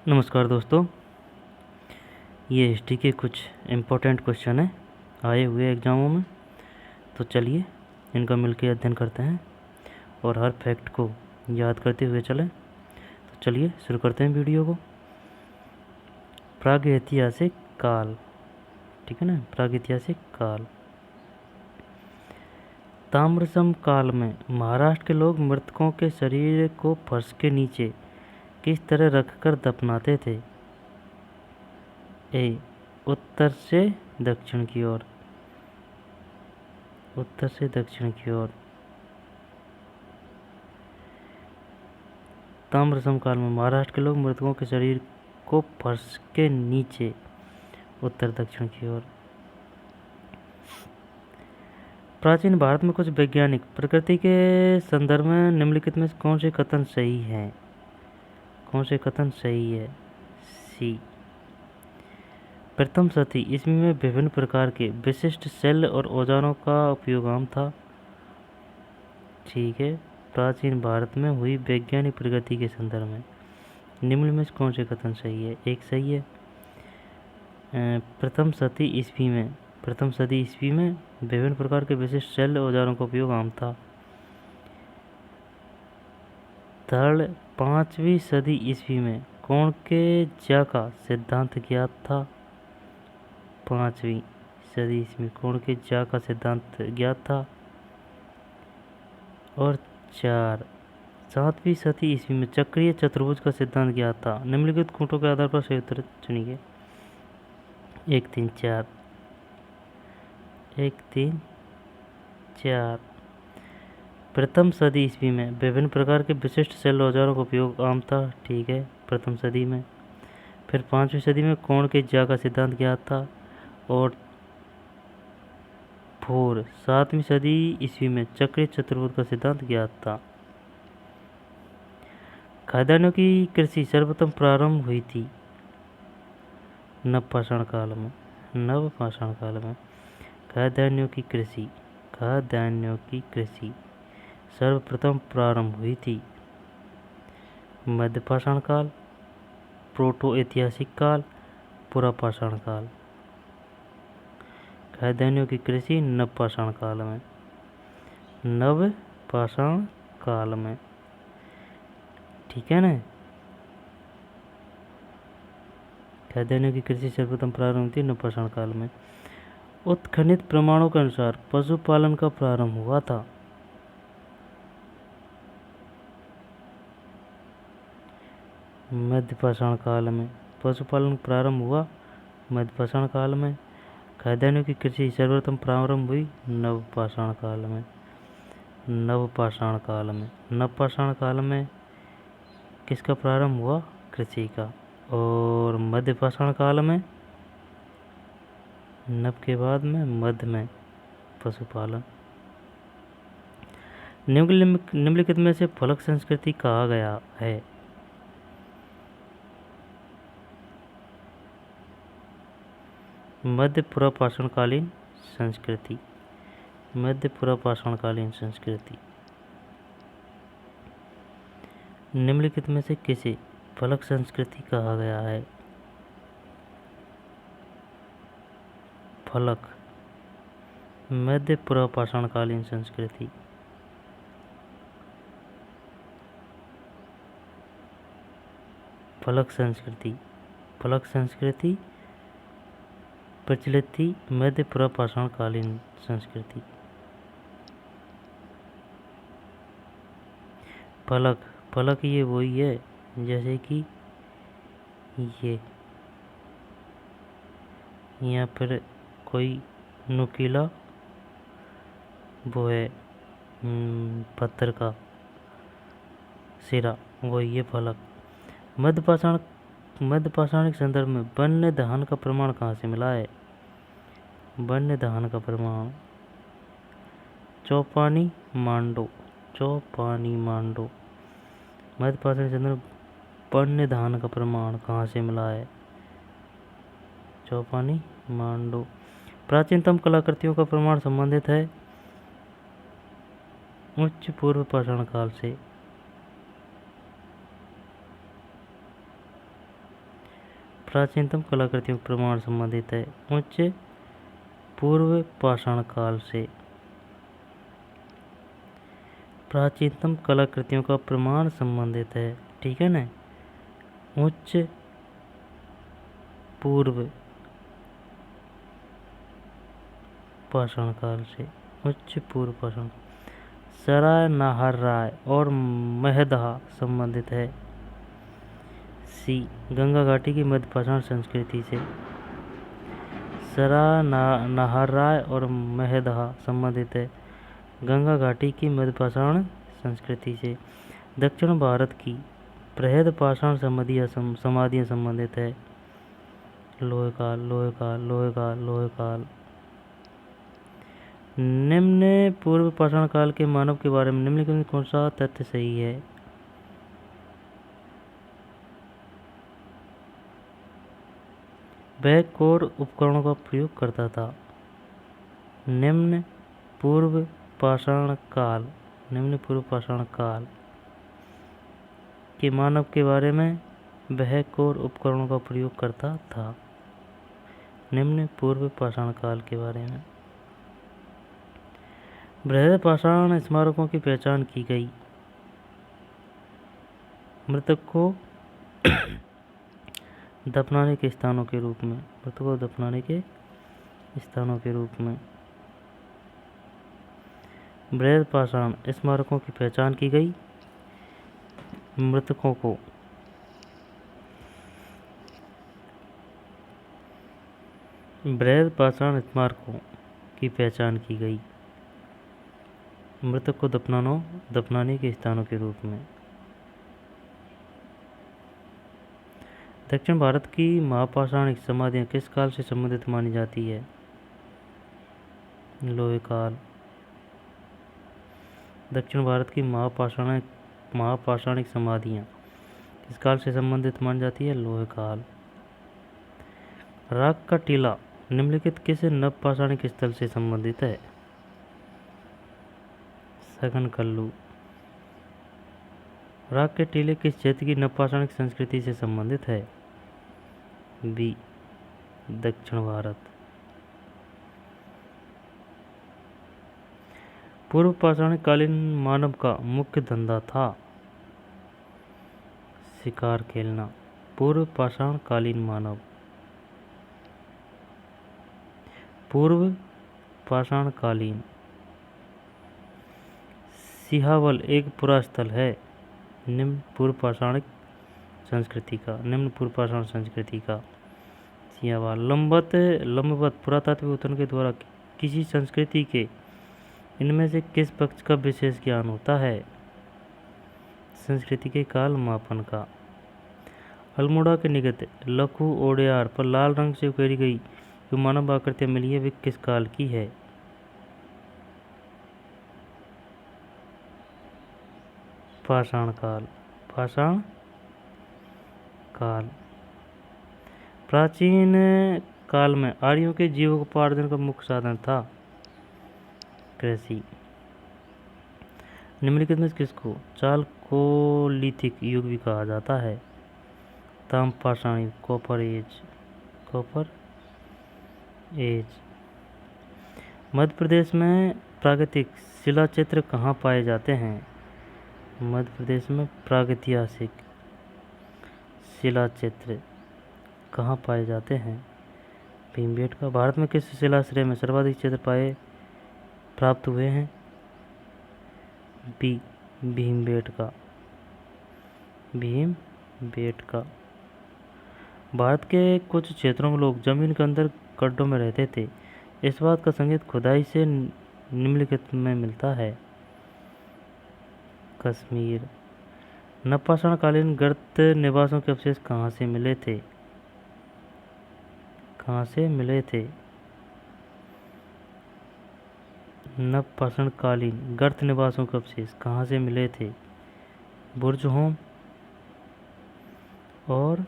नमस्कार दोस्तों, ये हिस्ट्री के कुछ इम्पोर्टेंट क्वेश्चन हैं आए हुए एग्ज़ामों में। तो चलिए इनका मिलकर अध्ययन करते हैं और हर फैक्ट को याद करते हुए चलें। तो चलिए शुरू करते हैं वीडियो को। प्रागैतिहासिक काल, ठीक है ना। प्रागैतिहासिक काल। ताम्रसम काल में महाराष्ट्र के लोग मृतकों के शरीर को फर्श के नीचे किस तरह रखकर दफनाते थे? ए, उत्तर से दक्षिण की ओर। उत्तर से दक्षिण की ओर। ताम्रसम काल में महाराष्ट्र के लोग मृतकों के शरीर को फर्श के नीचे, उत्तर दक्षिण की ओर। प्राचीन भारत में कुछ वैज्ञानिक प्रकृति के संदर्भ में निम्नलिखित में कौन से कथन सही हैं? कौन से कथन सही है? सी, प्रथम शती ईस्वी में विभिन्न प्रकार के विशिष्ट शैल और औजारों का उपयोग आम था। ठीक है। प्राचीन भारत में हुई वैज्ञानिक प्रगति के संदर्भ में निम्न में कौन से कथन सही है? एक सही है। प्रथम सदी ईस्वी में विभिन्न प्रकार के विशिष्ट शैल औजारों का उपयोग आम था। थर्ड, 5वीं सदी ईस्वी में कोण के ज्या का सिद्धांत ज्ञात था। 5वीं सदी ईस्वी में कोण के ज्या का सिद्धांत ज्ञात था। और 4, 7वीं सदी ईस्वी में चक्रीय चतुर्भुज का सिद्धांत ज्ञात था। निम्नलिखित कोटों के आधार पर सही उत्तर चुनिए। 1, 3, 4। 1, 3, 4। प्रथम सदी ईस्वी में विभिन्न प्रकार के विशिष्ट शैल औजारों का उपयोग आम था। ठीक है, प्रथम सदी में। फिर 5वीं सदी में कोण के ज्या का सिद्धांत ज्ञात था। और 4, 7वीं सदी ईस्वी में चक्रीय चतुर्भुज का सिद्धांत ज्ञात था। खाद्यान्नों की कृषि सर्वप्रथम प्रारंभ हुई थी नवपाषाण काल में। नवपाषाण काल में खाद्यान्नों की कृषि सर्वप्रथम प्रारंभ हुई थी मध्यपाषाण काल, प्रोटो ऐतिहासिक काल, पुरापाषाण काल। खाद्यान्नों की कृषि नवपाषाण काल में। नवपाषाण काल में, ठीक है ना। खाद्यान्नों की कृषि सर्वप्रथम प्रारंभ हुई थी नवपाषाण काल में। उत्खनित प्रमाणों के अनुसार पशुपालन का प्रारंभ हुआ था मध्यपाषाण काल में। पशुपालन प्रारंभ हुआ मध्यपाषाण काल में। खाद्यान्नों की कृषि सर्वप्रथम प्रारंभ हुई नवपाषाण काल में। नवपाषाण काल में, नवपाषाण काल में किसका प्रारंभ हुआ? कृषि का। और मध्यपाषाण काल में, नव के बाद में मध्य में पशुपालन। निम्नलिखित में से फलक संस्कृति कहा गया है? मध्य पुरापाषाणकालीन संस्कृति। मध्य पुरापाषाणकालीन संस्कृति। निम्नलिखित में से किसे फलक संस्कृति कहा गया है? फलक, मध्य पुरापाषाणकालीन संस्कृति। फलक संस्कृति प्रचलित थी मध्य पुरापाषाणकालीन संस्कृति। फलक ये वही है जैसे कि ये, यहाँ पर कोई नुकीला वो है पत्थर का सिरा, वो ये फलक। मध्यपाषाण के संदर्भ में वन्य दहन का प्रमाण कहाँ से मिला है? वन्य दहन का प्रमाण चौपानी मांडो। मध्यपाषाण के संदर्भ वन्य दहन का प्रमाण कहाँ से मिला है? चौपानी मांडो। प्राचीनतम कलाकृतियों का प्रमाण संबंधित है उच्च पूर्व पाषाण काल से। प्राचीनतम कलाकृतियों का प्रमाण संबंधित है उच्च पूर्व पाषाण काल से। प्राचीनतम कलाकृतियों का प्रमाण संबंधित है, ठीक है ना, उच्च पूर्व पाषाण काल से, उच्च पूर्व पाषाण। सराय नाहरराय और महदहा संबंधित है। सी गंगा घाटी की मध्य पाषाण संस्कृति से। सराय नाहरराय और महदहा संबंधित है गंगा घाटी की मध्य पाषाण संस्कृति से। दक्षिण भारत की बृहद पाषाण समाधियाँ संबंधित है लोहे काल, लोहे काल, लोहे काल, लोहे काल। निम्न पूर्व पाषाण काल के मानव के बारे में निम्नलिखित में कौन सा तथ्य सही है? वह कोर उपकरणों का प्रयोग करता था। निम्न पूर्व पाषाण काल, निम्न पूर्व पाषाण काल के मानव के बारे में वह कोर उपकरणों का प्रयोग करता था। निम्न पूर्व पाषाण काल के बारे में। बृहद पाषाण स्मारकों की पहचान की गई। मृतक को दफनाने के स्थानों के रूप में, मृतक को दफनाने के स्थानों के रूप में। बृहद पाषाण स्मारकों की पहचान की गई। मृतकों को बृहद पाषाण स्मारकों की पहचान की गई। मृतक को दफनाने के स्थानों के रूप में। दक्षिण भारत की महापाषाणिक समाधियाँ किस काल से संबंधित मानी जाती है? लोहे काल। दक्षिण भारत की महापाषाणिक समाधियाँ किस काल से संबंधित मानी जाती है? लोहे काल। राग का टीला निम्नलिखित किस नवपाषाणिक स्थल से संबंधित है? सघन कल्लू। राग के टीले किस क्षेत्र की नवपाषाणिक संस्कृति से संबंधित है? बी दक्षिण भारत। पूर्व पाषाणिक कालीन मानव का मुख्य धंधा था शिकार खेलना। पूर्व पाषाण कालीन मानव। पूर्व पाषाण कालीन। सिहावल एक पुरा स्थल है निम्न पूर्व पाषाणिक संस्कृति का। निम्न पूर्व पाषाण संस्कृति का सिहावल। लंबवत पुरातात्विक उत्खनन के द्वारा किसी संस्कृति के इनमें से किस पक्ष का विशेष ज्ञान होता है? संस्कृति के काल मापन का। अल्मोड़ा के निकट लखू ओडियार पर लाल रंग से उकेरी गई जो मानव आकृतियाँ मिली है वे किस काल की है? पाषाण काल। पाषाण काल। प्राचीन काल में आर्यों के जीविकोपार्जन का मुख्य साधन था कृषि। निम्नलिखित में किसको चालकोलिथिक युग भी कहा जाता है? ताम्रपाषाण युग, copper age. Copper age. Madhya Pradesh में प्रागैतिक शिलाचित्र कहाँ पाए जाते हैं? मध्य प्रदेश में प्रागैतिहासिक शिलाचित्र कहाँ पाए जाते हैं? भीमबेटका। भारत में किस शिलाश्रय में सर्वाधिक चित्र प्राप्त हुए हैं? बी भीमबेटका। भीमबेटका। भारत के कुछ क्षेत्रों में लोग जमीन के अंदर गड्ढों में रहते थे। इस बात का संकेत खुदाई से निम्नलिखित में मिलता है। कश्मीर। नवपाषाण कालीन गर्त निवासों के अवशेष कहाँ से मिले थे? कहाँ से मिले थे? नवपाषाण कालीन गर्त निवासों के अवशेष कहाँ से मिले थे? बुर्जहोम और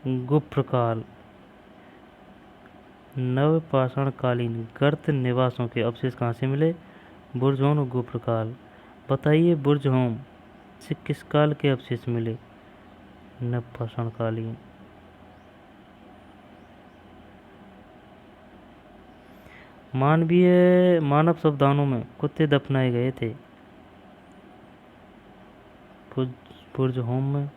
गुफ्रकाल। नवपाषाण कालीन गर्त निवासों के अवशेष कहाँ से मिले? बुर्जहोम और गुफ्रकाल। बताइए बुर्जहोम से किस काल के अवशेष मिले? नवपाषाणकालीन। मानव संविधानों में कुत्ते दफनाए गए थे। बुर्ज होम में।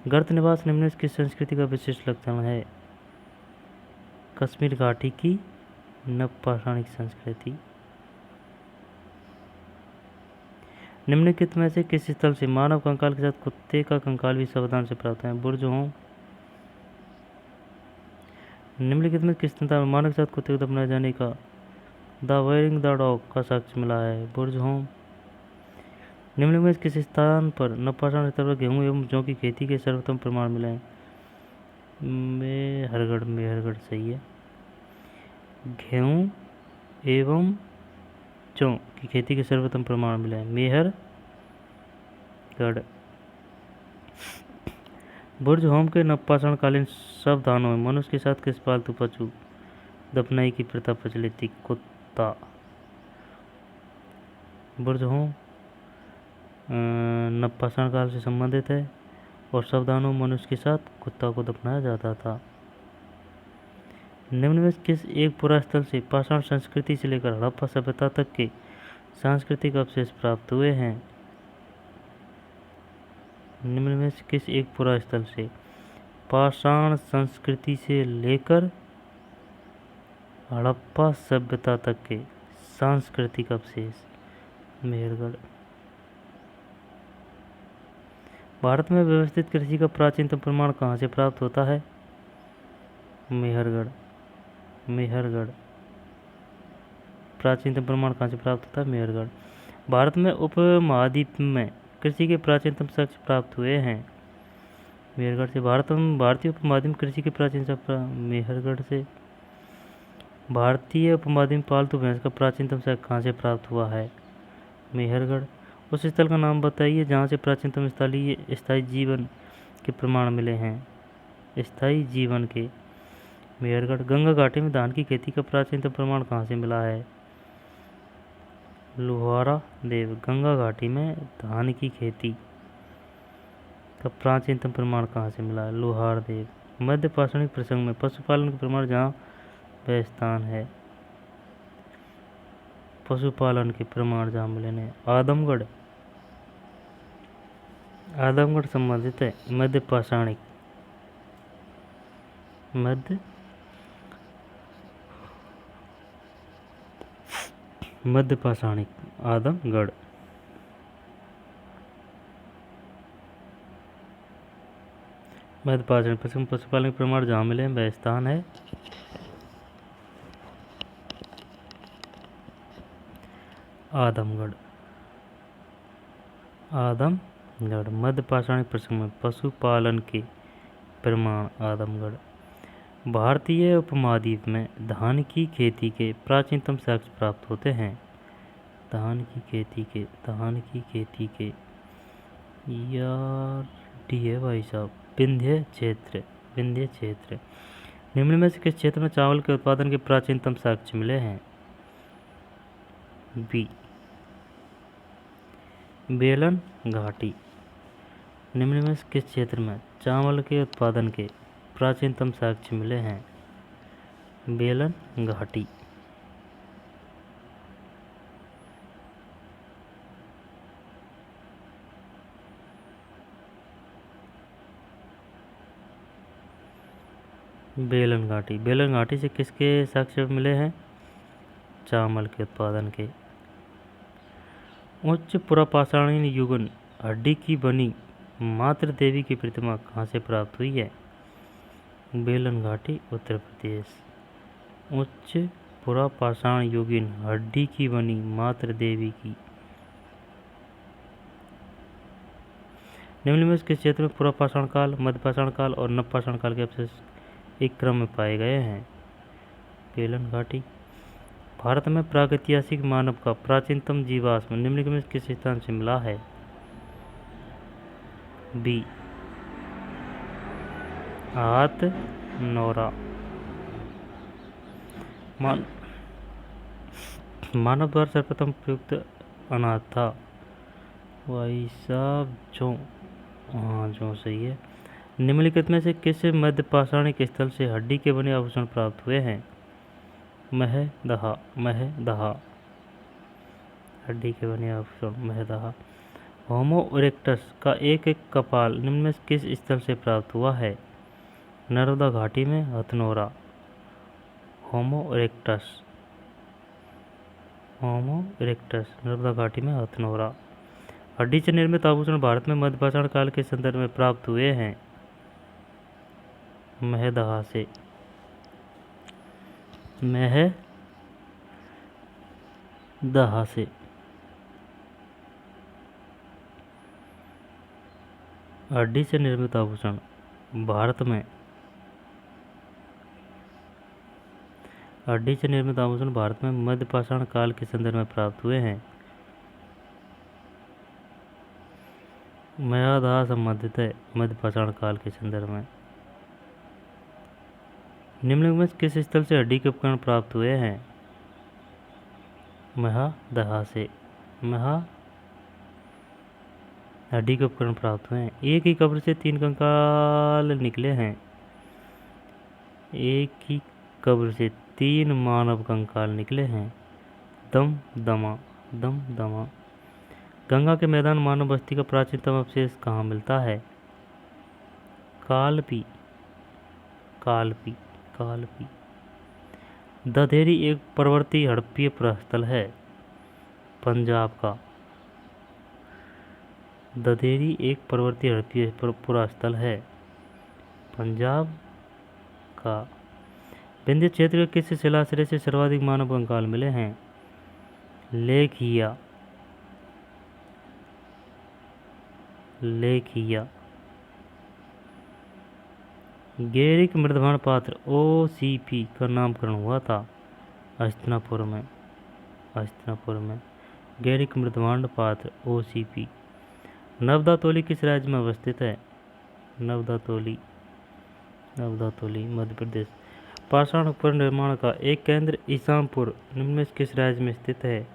गर्त निवास निम्न की संस्कृति का विशिष्ट लक्षण है। कश्मीर घाटी की नवपाषाणिक संस्कृति। निम्नलिखित में से किस स्थल से मानव कंकाल के साथ कुत्ते का कंकाल भी सावधान से प्राप्त है? बुर्ज होम। निम्नलिखित में किस स्थान में मानव के साथ कुत्ते को दफनाए जाने का द वेयरिंग द डॉग का साक्ष्य मिला है? बुर्ज होम। निम्नलिखित में किस स्थान पर नवपाषाण स्तर पर गेहूं एवं जौ की खेती के सर्वोत्तम प्रमाण मिले हैं? मेहरगढ़ सही है। गेहूं एवं जौ की खेती के सर्वोत्तम प्रमाण मिले हैं, मेहरगढ़। बुर्ज होम के नवपाषाणकालीन सावधानों में मनुष्य के साथ किस पालतू पशु दफनाई की प्रथा प्रचलित थी? कुत्ता। बुर्ज होम नवपाषाण काल से संबंधित है और सावधानों मनुष्य के साथ कुत्ता को दफनाया जाता था। निम्न में किस एक पुरास्थल से पाषाण संस्कृति से लेकर हड़प्पा सभ्यता तक के सांस्कृतिक अवशेष प्राप्त हुए हैं? निम्न में से किस एक पुरास्थल से पाषाण संस्कृति से लेकर हड़प्पा सभ्यता तक के सांस्कृतिक अवशेष? मेहरगढ़। भारत में व्यवस्थित कृषि का प्राचीनतम प्रमाण कहाँ से प्राप्त होता है? मेहरगढ़। प्राचीनतम प्रमाण कहाँ से प्राप्त होता है? मेहरगढ़। भारत में उपमहाद्वीप में कृषि के प्राचीनतम साक्ष्य प्राप्त हुए हैं? मेहरगढ़ से। भारतीय उपमहाद्वीप में कृषि के प्राचीन मेहरगढ़ से। भारतीय उपमहाद्वीप में पालतू भैंस का प्राचीनतम साक्ष्य कहाँ से प्राप्त हुआ है? मेहरगढ़। उस स्थल का नाम बताइए जहाँ से प्राचीनतम स्थायी जीवन के प्रमाण मिले हैं? स्थायी जीवन के। मेहरगढ़। गंगा घाटी में धान की खेती का प्राचीनतम प्रमाण कहाँ से मिला है? लुहारा देव। गंगा घाटी में धान की खेती का प्राचीनतम प्रमाण कहाँ से मिला है? लुहार देव। मध्य पाषाणिक प्रसंग में पशुपालन के प्रमाण जहाँ वह स्थान है? पशुपालन के प्रमाण जहाँ मिले हैं? आदमगढ़। आदमगढ़ संबंधित है मध्य पाषाणिक आदमगढ़। मध्य पाषाण पशुपालन के प्रमाण जहाँ मिले वह स्थान है आदमगढ़। मध्य पाषाणिक प्रसंग में पशुपालन के प्रमाण आदमगढ़। भारतीय उपमहाद्वीप में धान की खेती के प्राचीनतम साक्ष्य प्राप्त होते हैं? धान की खेती के यार डी है भाई साहब। विंध्य क्षेत्र। निम्न में से किस क्षेत्र में चावल के उत्पादन के प्राचीनतम साक्ष्य मिले हैं? बी बेलन घाटी। निम्न में से किस क्षेत्र में चावल के उत्पादन के प्राचीनतम साक्ष्य मिले हैं? बेलन घाटी। बेलन घाटी से किसके साक्ष्य मिले हैं? चावल के उत्पादन के। उच्च पुरापाषाणीन युगन हड्डी की बनी मातृ देवी की प्रतिमा कहाँ से प्राप्त हुई है? बेलन घाटी उत्तर प्रदेश। उच्च पुरापाषाण युगीन हड्डी की बनी मातृ देवी की। निम्न में किस क्षेत्र में पुरापाषाण काल, मध्यपाषाण काल और नवपाषाण काल के अवशेष एक क्रम में पाए गए हैं? बेलन घाटी। भारत में प्रागैतिहासिक मानव का प्राचीनतम जीवाश्म निम्नलिखित में किस स्थान से मिला है? बी हाथनौरा। मानव द्वारा सर्वप्रथम प्रयुक्त अनाज था? भाई साहब जौ। हाँ जौ सही है। निम्नलिखित में से किस मध्य पाषाणिक स्थल से हड्डी के बने आभूषण प्राप्त हुए हैं? महदहा, हड्डी के बने आभूषण महदहा। होमो इरेक्टस का एक एक कपाल निम्न में किस स्थल से प्राप्त हुआ है? नर्मदा घाटी में हथनोरा। होमो इरेक्टस नर्मदा घाटी में हथनोरा। हड्डी से निर्मित आभूषण भारत में मध्य पाषाण काल के संदर्भ में प्राप्त हुए हैं? महदहा से। हड्डी से निर्मित आभूषण भारत में मध्य पाषाण काल के संदर्भ में प्राप्त हुए हैं। महदहा संबंधित है मध्य पाषाण काल के संदर्भ में। निम्नलिखित में किस स्थल से हड्डी के उपकरण प्राप्त हुए हैं? महदहा से। हड्डी के उपकरण प्राप्त हुए हैं। एक ही कब्र से 3 कंकाल निकले हैं। एक ही कब्र से 3 मानव कंकाल निकले हैं। दमदमा। गंगा के मैदान मानव बस्ती का प्राचीनतम अवशेष कहाँ मिलता है? कालपी। दधेरी एक पर्वतीय हड़प्पीय पुरास्थल है। पंजाब का। दधेरी एक पर्वतीय हड़प्पीय पुरास्थल है। पंजाब का। विंध्य क्षेत्र के किस शिलाश्रय से सर्वाधिक मानव कंकाल मिले हैं? लेखिया। गैरिक मृदभांड पात्र OCP का नामकरण हुआ था हस्तिनापुर में। गैरिक मृदभांड पात्र OCP। नवदातोली किस राज्य में अवस्थित है? नवदातोली मध्य प्रदेश। पाषाण उपकरण निर्माण का एक केंद्र ईसामपुर निम्न में किस राज्य में स्थित है?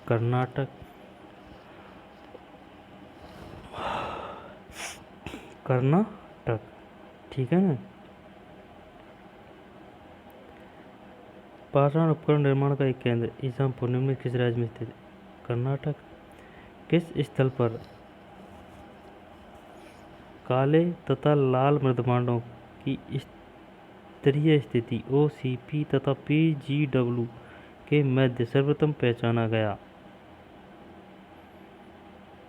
कर्नाटक। ठीक है ना। पाषाण उपकरण निर्माण का एक केंद्र ईसामपुर निम्न में किस राज्य में स्थित है? कर्नाटक। किस स्थल पर काले तथा लाल मृदभांडों की स्तरीय स्थिति OCP तथा PGW के मध्य सर्वप्रथम पहचाना गया?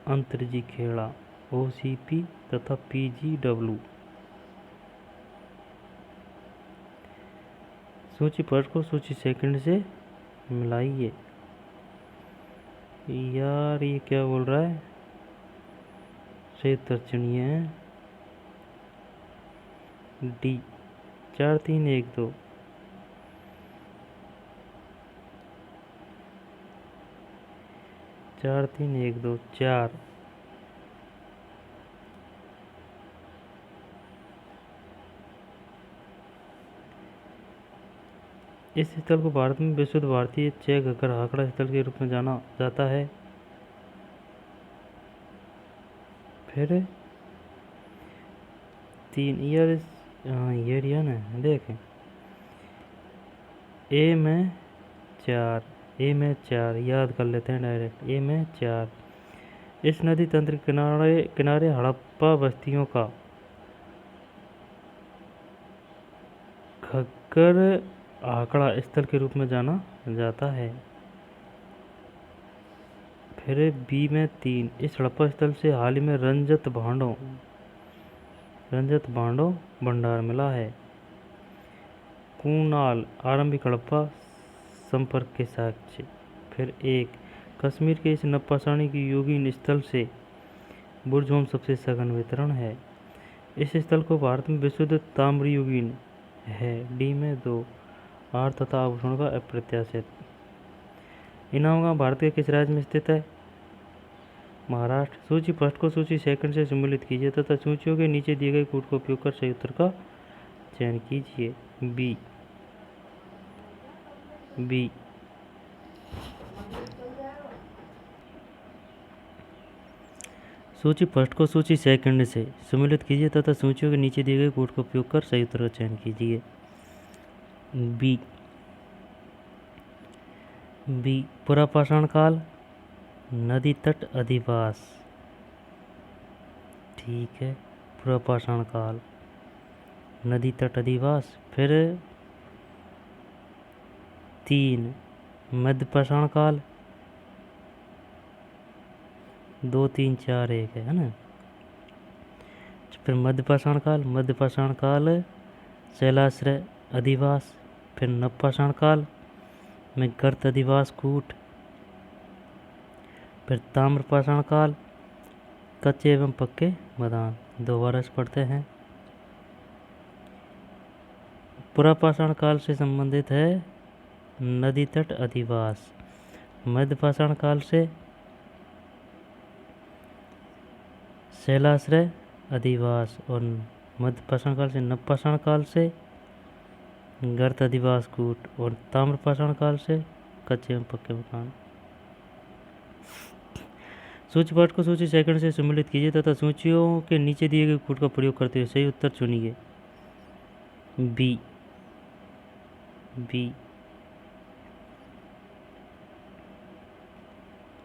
अंतर्जी खेड़ा। OCP तथा PGW। सूची फर्स्ट को सूची सेकंड से मिलाइए। यार ये क्या बोल रहा है? सही उत्तर चुनिए है D 4 3 1 2। चार 3 1 2 4। इस स्थल को भारत में विशुद्ध भारतीय चेक घग्गर आंकड़ा स्थल के रूप में जाना जाता है। फिर 3 ईयर ये रिया ना देखें A में 4 याद कर लेते हैं डायरेक्ट। A में 4। इस नदी तंत्र के किनारे हड़प्पा बस्तियों का घग्गर आंकड़ा स्थल के रूप में जाना जाता है। फिर B में 3। इस हड़प्पा स्थल से हाल ही में रंजक भांडों भंडार मिला है। कूनाल आरंभिक हड़प्पा संपर्क के साक्ष्य। फिर 1। कश्मीर के इस नवपाषाणी की युगीन स्थल से बुरजोम सबसे सघन वितरण है। इस स्थल को भारत में विशुद्ध ताम्रयुगीन है। D में 2। आहार तथा आभूषण का अप्रत्याशित। इनामगांव भारत के किस राज्य में स्थित है? महाराष्ट्र। सूची फर्स्ट को सूची सेकंड से सम्मिलित कीजिए तथा सूचियों के नीचे दिए गए कूट का उपयोग कर सही उत्तर का चयन कीजिए। बी। सूची फर्स्ट को सूची सेकंड से सम्मिलित कीजिए तथा सूचियों के नीचे दिए गए कोड का उपयोग कर सही उत्तर का चयन कीजिए। बी पुरापाषाण काल, नदी तट अधिवास। ठीक है, पुरापाषाण काल, नदी तट अधिवास। फिर 3 मध्यपाषाण काल, 2 3 4 1 है ना। फिर मध्यपाषाण काल शैलाश्रय अधिवास। फिर नवपाषाण काल में गर्त अधिवास कूट। फिर ताम्रपाषाण काल कच्चे एवं पक्के मैदान। दोबारा से पढ़ते हैं। पुरापाषाण काल से संबंधित है नदी तट अधिवास। मध्यपाषाण काल से शैलाश्रय अधिवास और मध्यपाषाण काल से नवपाषाण काल से गर्त अधिवास कूट और ताम्रपाषाण काल से कच्चे एवं पक्के मकान। सूची पाठ को सूची सेकंड से सम्मिलित कीजिए तथा सूचियों के नीचे दिए गए कोड का प्रयोग करते हुए सही उत्तर चुनिए। बी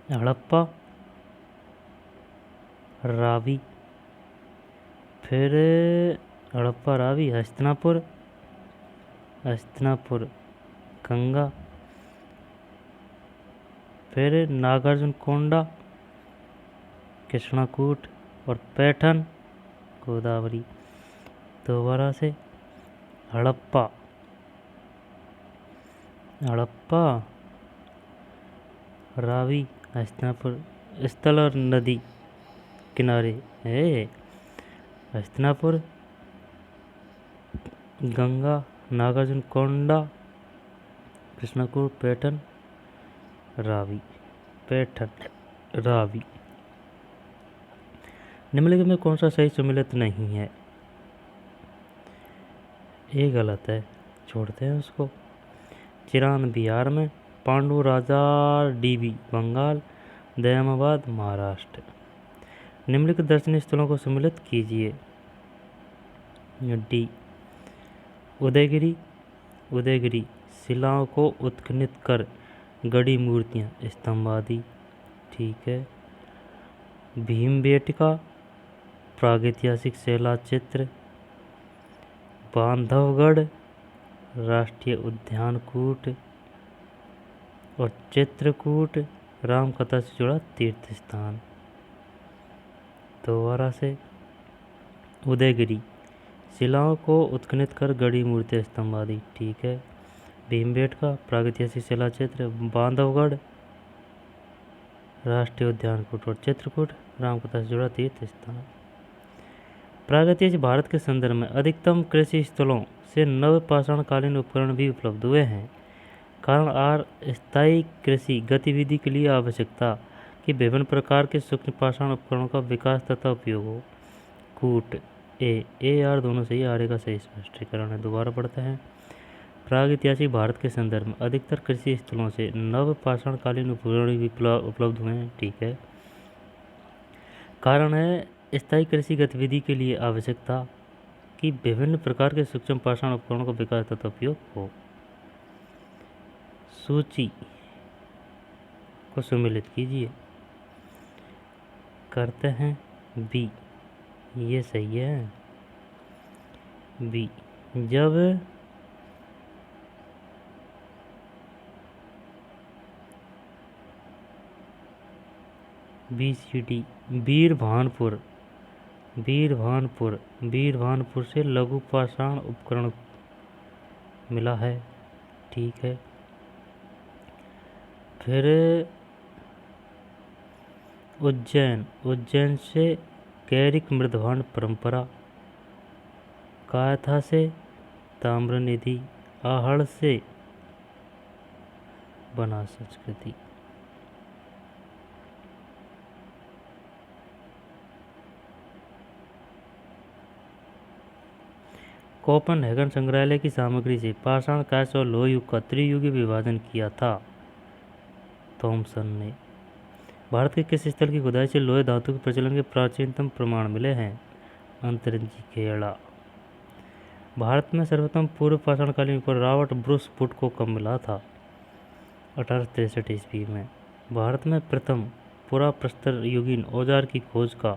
हड़प्पा, रावी। फिर हड़प्पा, रावी, हस्तिनापुर गंगा। फिर नागार्जुन कोंडा कृष्णाकूट और पैठन गोदावरी। दोबारा से हड़प्पा, रावी, हस्तिनापुर स्थल और नदी किनारे है। हस्तिनापुर, गंगा, नागार्जुन कोंडा, कृष्णाकूट, पैठन, रावी। निम्नलिखित में कौन सा सही सम्मिलित नहीं है? ये गलत है, छोड़ते हैं उसको। चिरान बिहार में, पांडु राजा डीबी बंगाल, दयामाबाद महाराष्ट्र। निम्नलिखित दर्शनीय स्थलों को सम्मिलित कीजिए। डी उदयगिरी शिलाओं को उत्खनन कर गढ़ी मूर्तियां स्तंभ आदि। ठीक है। भीमबेटका प्रागैतिहासिक शिलाचित्र। बांधवगढ़ राष्ट्रीय उद्यान कूट और चित्रकूट रामकथा से जुड़ा तीर्थ स्थान। दोबारा से उदयगिरी शिलाओं को उत्खनन कर गढ़ी मूर्ति स्तंभ आदि। ठीक है। भीमबेटका प्रागैतिहासिक शिला क्षेत्र। बांधवगढ़ राष्ट्रीय उद्यान कूट और चित्रकूट रामकथा से जुड़ा तीर्थ स्थान। प्रागैतिहासिक भारत के संदर्भ में अधिकतम कृषि स्थलों से नवपाषाणकालीन उपकरण भी उपलब्ध हुए हैं। कारण स्थायी कृषि गतिविधि के लिए आवश्यकता कि विभिन्न प्रकार के सूक्ष्म पाषाण उपकरणों का विकास तथा उपयोग हो। कूट ए आर दोनों सही, आर का सही स्पष्टीकरण है। दोबारा पढ़ते हैं। प्रागैतिहासिक भारत के संदर्भ में अधिकतर कृषि स्थलों से नवपाषाणकालीन उपकरण भी उपलब्ध हुए हैं। ठीक है। कारण है स्थायी कृषि गतिविधि के लिए आवश्यकता कि विभिन्न प्रकार के सूक्ष्म पाषाण उपकरणों का विकास तथा उपयोग हो। सूची को सम्मिलित कीजिए। करते हैं बी, ये सही है। बी, जब BCD वीरभानपुर से लघु पाषाण उपकरण मिला है। ठीक है। फिर उज्जैन से कैरिक मृदभांड परंपरा। कायथा से ताम्रनिधि। आहड़ से बना संस्कृति। कोपनहेगन संग्रहालय की सामग्री से पाषाण कांस्य और लोह युग का त्रियुगीय विभाजन किया था थॉमसन ने। भारत के किस स्थल की खुदाई से लोहे धातु के प्रचलन के प्राचीनतम प्रमाण मिले हैं? अंतरंजी खेड़ा। भारत में सर्वप्रथम पूर्व पाषाणकालीन पर रावट ब्रूस फुट को कब मिला था? 1863 ईस्वी में। भारत में प्रथम पुराप्रस्तर युगीन औजार की खोज का,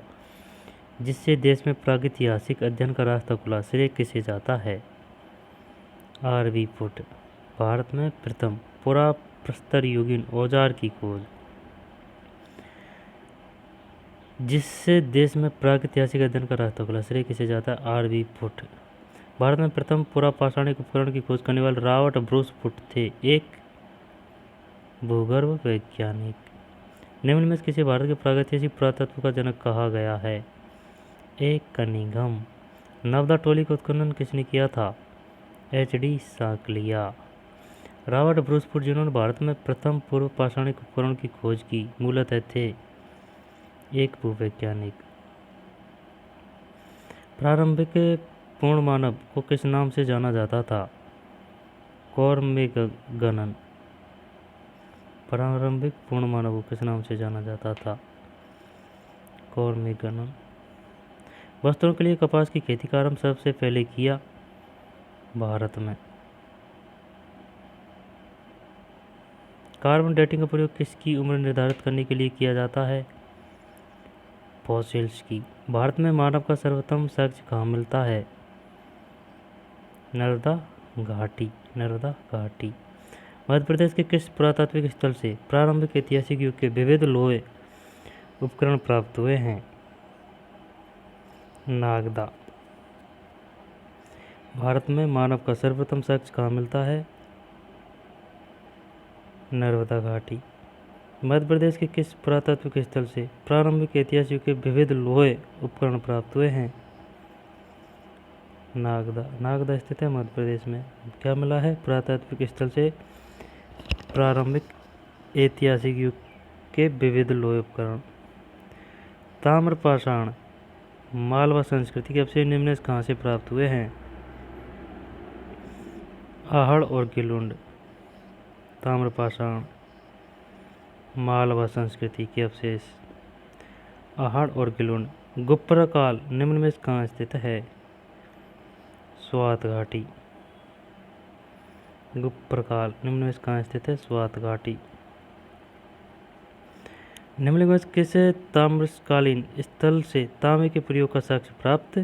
जिससे देश में प्रागैतिहासिक अध्ययन का रास्ता खुला, श्रेय किसे जाता है? आर.वी. फुट। भारत में प्रथम पुराप्रस्तर युगीन औजार की खोज, जिससे देश में प्रागैतिहासिक अध्ययन का रास्ता खुला, श्रेय किसे जाता है? आर.वी. फुट। भारत में प्रथम पुरापाषाणिक उपकरण की खोज करने वाले रावट ब्रूस फुट थे, एक भूगर्भ वैज्ञानिक। निम्न में किसे भारत के प्रागैतिहासिक पुरातत्व का जनक कहा गया है? ए. कनिंघम। नर्मदा टोली का उत्खनन किसने किया था? HD. Sankalia. Robert Bruce foot, जिन्होंने भारत में प्रथम पूर्व पाषाणिक उपकरण की खोज की, मूलतः थे एक भूवैज्ञानिक। प्रारंभिक पूर्ण मानव को किस नाम से जाना जाता था? कॉर्मेगनन। प्रारंभिक पूर्ण मानव को किस नाम से जाना जाता था? कॉर्मेगनन। वस्त्रों के लिए कपास की खेती का आरंभ सबसे पहले किया भारत में। कार्बन डेटिंग का प्रयोग किसकी उम्र निर्धारित करने के लिए किया जाता है? फॉसिल्स की। भारत में मानव का सर्वोत्तम साक्ष्य कहाँ मिलता है? नर्मदा घाटी। नर्मदा घाटी। मध्य प्रदेश के किस पुरातात्विक स्थल से प्रारंभिक ऐतिहासिक युग के विविध लोहे उपकरण प्राप्त हुए हैं? नागदा। भारत में मानव का सर्वप्रथम साक्ष्य कहाँ मिलता है? नर्मदा घाटी। मध्य प्रदेश के किस पुरातात्विक स्थल से प्रारंभिक ऐतिहासिक युग के विविध लोहे उपकरण प्राप्त हुए हैं? नागदा। नागदा स्थित है मध्य प्रदेश में। क्या मिला है? पुरातात्विक स्थल से प्रारंभिक ऐतिहासिक युग के विविध लोहे उपकरण। ताम्रपाषाण मालवा संस्कृति के अवशेष निम्न कहाँ से प्राप्त हुए हैं? आहड़ और गिलुंड। ताम्रपाषाण मालवा संस्कृति के अवशेष आहड़ और गिलुंड। गुप्तकाल निम्न में कहाँ स्थित है? स्वात घाटी। गुप्तकाल निम्न में कहाँ स्थित है? स्वात घाटी। निम्नलिखित में किस ताम्रकालीन स्थल से तांबे के प्रयोग का साक्ष्य प्राप्त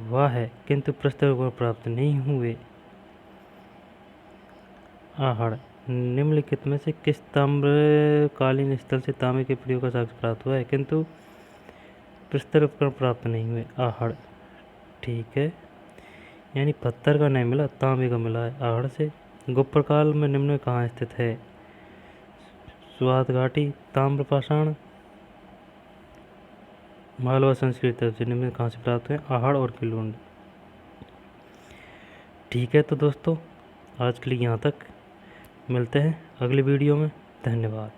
हुआ है, किंतु प्रस्तर प्राप्त नहीं हुए? आहड़। निम्नलिखित में से किस ताम्रकालीन स्थल से तांबे के प्रयोग का साक्ष्य प्राप्त हुआ है, किंतु प्रस्तर उपकरण प्राप्त नहीं हुए? आहड़। ठीक है, यानी पत्थर का नहीं मिला, तांबे का मिला है आहड़ से। गुप्तकाल में निम्न कहाँ स्थित है? स्वात घाटी। ताम्रपाषाण मालवा संस्कृति से निम्न कहाँ से प्राप्त हुए? आहड़ और गिलुंड। ठीक है, तो दोस्तों आज के लिए यहाँ तक। मिलते हैं अगली वीडियो में। धन्यवाद।